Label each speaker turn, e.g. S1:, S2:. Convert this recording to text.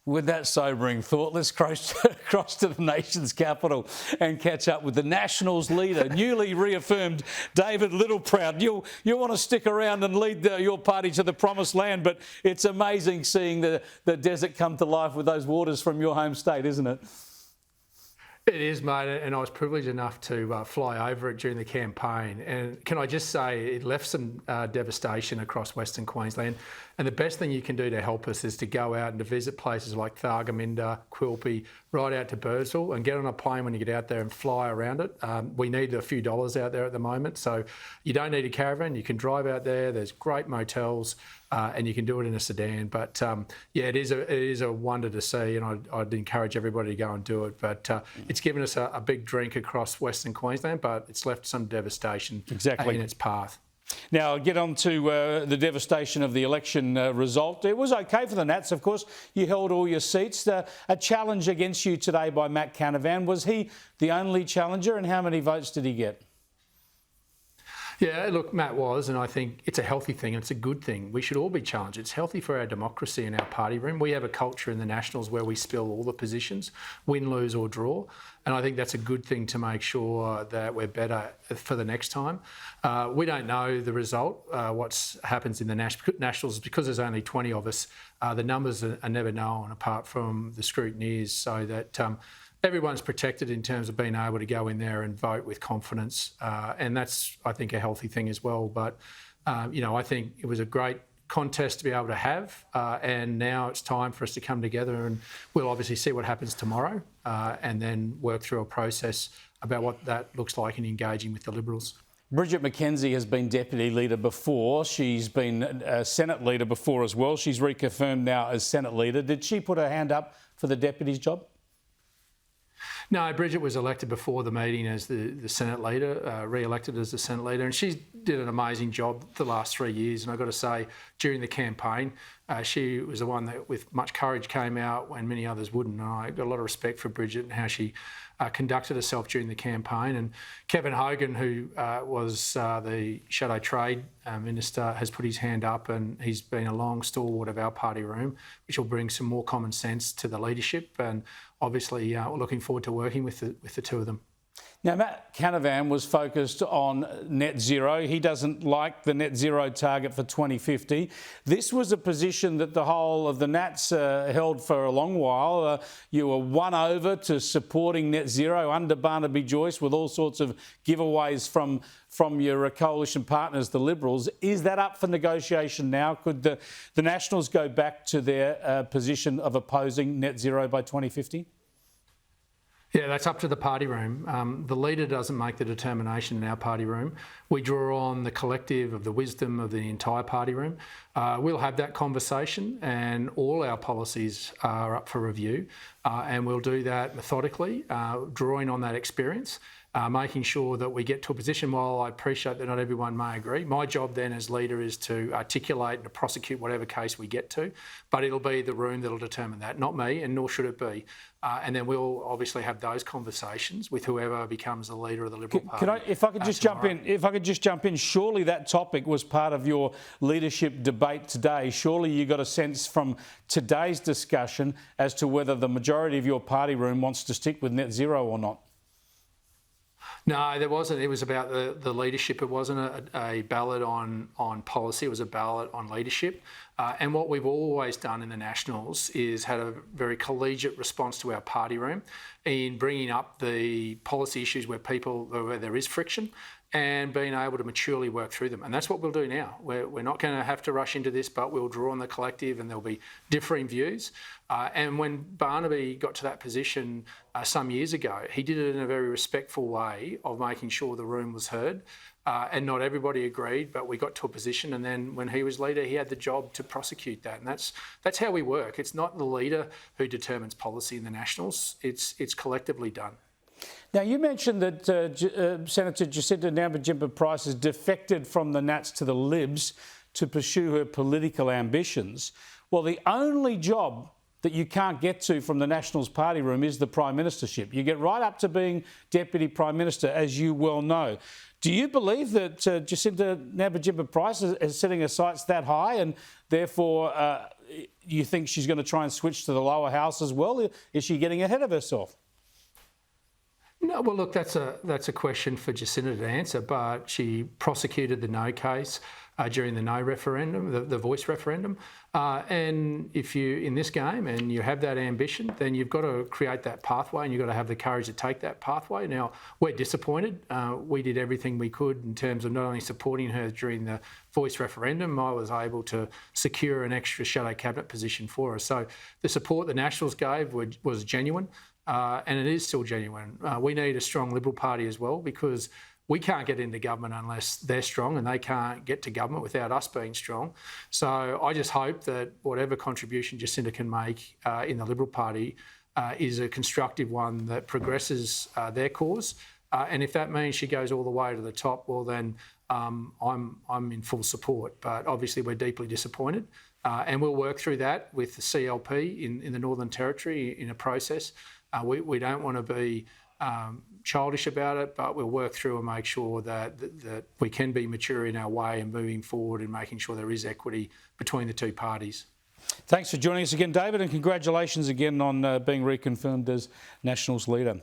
S1: With that sobering thought, let's cross to the nation's capital and catch up with the Nationals leader, newly reaffirmed David Littleproud. You'll want to stick around and lead your party to the promised land, but it's amazing seeing the desert come to life with those waters from your home state, isn't it?
S2: It is, mate, and I was privileged enough to fly over it during the campaign. And can I just say, it left some devastation across Western Queensland. And the best thing you can do to help us is to go out and to visit places like Thargomindah, Quilpie, right out to Birdsville, and get on a plane when you get out there and fly around it. We need a few dollars out there at the moment, so you don't need a caravan. You can drive out there. There's great motels. And you can do it in a sedan. But yeah, it is a wonder to see, and I'd encourage everybody to go and do it. But it's given us a big drink across Western Queensland, but it's left some devastation in its path.
S1: Now, get on to the devastation of the election result. It was okay for the Nats, of course. You held all your seats. A challenge against you today by Matt Canavan. Was he the only challenger, and how many votes did he get?
S2: Yeah, look, Matt was, and I think it's a healthy thing and it's a good thing. We should all be challenged. It's healthy for our democracy and our party room. We have a culture in the Nationals where we spill all the positions, win, lose or draw. And I think that's a good thing to make sure that we're better for the next time. We don't know the result, what happens in the Nationals, because there's only 20 of us. The numbers are never known apart from the scrutineers, so that everyone's protected in terms of being able to go in there and vote with confidence. And that's, I think, a healthy thing as well. But, I think it was a great contest to be able to have. And now it's time for us to come together, and we'll obviously see what happens tomorrow and then work through a process about what that looks like in engaging with the Liberals.
S1: Bridget McKenzie has been Deputy Leader before. She's been Senate Leader before as well. She's reconfirmed now as Senate Leader. Did she put her hand up for the Deputy's job?
S2: No, Bridget was elected before the meeting as the Senate Leader, re-elected as the Senate Leader, and she did an amazing job the last 3 years. And I've got to say, during the campaign, she was the one that with much courage came out when many others wouldn't. And I got a lot of respect for Bridget and how she conducted herself during the campaign. And Kevin Hogan, who was the Shadow Trade Minister, has put his hand up, and he's been a long stalwart of our party room, which will bring some more common sense to the leadership. And obviously, we're looking forward to working with the two of them.
S1: Now, Matt Canavan was focused on net zero. He doesn't like the net zero target for 2050. This was a position that the whole of the Nats held for a long while. You were won over to supporting net zero under Barnaby Joyce with all sorts of giveaways from your coalition partners, the Liberals. Is that up for negotiation now? Could the Nationals go back to their position of opposing net zero by 2050?
S2: Yeah, that's up to the party room. The leader doesn't make the determination in our party room. We draw on the collective of the wisdom of the entire party room. We'll have that conversation, and all our policies are up for review, and we'll do that methodically, drawing on that experience. Making sure that we get to a position, while I appreciate that not everyone may agree, my job then as leader is to articulate and to prosecute whatever case we get to, but it'll be the room that'll determine that, not me, and nor should it be. And then we'll obviously have those conversations with whoever becomes the leader of the Liberal Party.
S1: If I could just jump in, surely that topic was part of your leadership debate today. Surely you got a sense from today's discussion as to whether the majority of your party room wants to stick with net zero or not.
S2: No, there wasn't. It was about the leadership. It wasn't a ballot on policy. It was a ballot on leadership. And what we've always done in the Nationals is had a very collegiate response to our party room in bringing up the policy issues where there is friction, and being able to maturely work through them. And that's what we'll do now. We're not going to have to rush into this, but we'll draw on the collective, and there'll be differing views. And when Barnaby got to that position some years ago, he did it in a very respectful way of making sure the room was heard. And not everybody agreed, but we got to a position, and then when he was leader, he had the job to prosecute that. And that's how we work. It's not the leader who determines policy in the Nationals. It's collectively done.
S1: Now, you mentioned that Senator Justina Naidoo has defected from the Nats to the Libs to pursue her political ambitions. Well, the only job that you can't get to from the Nationals party room is the Prime Ministership. You get right up to being Deputy Prime Minister, as you well know. Do you believe that Justina Naidoo is setting her sights that high, and therefore you think she's going to try and switch to the lower house as well? Is she getting ahead of herself?
S2: No, well, look, that's a question for Justina to answer, but she prosecuted the no case during the no referendum, the voice referendum. And if you, in this game, and you have that ambition, then you've got to create that pathway and you've got to have the courage to take that pathway. Now, we're disappointed. We did everything we could in terms of not only supporting her during the voice referendum, I was able to secure an extra shadow cabinet position for her. So the support the Nationals gave was genuine. And it is still genuine. We need a strong Liberal Party as well, because we can't get into government unless they're strong, and they can't get to government without us being strong. So I just hope that whatever contribution Justina can make in the Liberal Party is a constructive one that progresses their cause. And if that means she goes all the way to the top, well then I'm in full support. But obviously we're deeply disappointed. And we'll work through that with the CLP in the Northern Territory in a process. We don't want to be childish about it, but we'll work through and make sure that we can be mature in our way and moving forward and making sure there is equity between the two parties.
S1: Thanks for joining us again, David, and congratulations again on being reconfirmed as Nationals leader.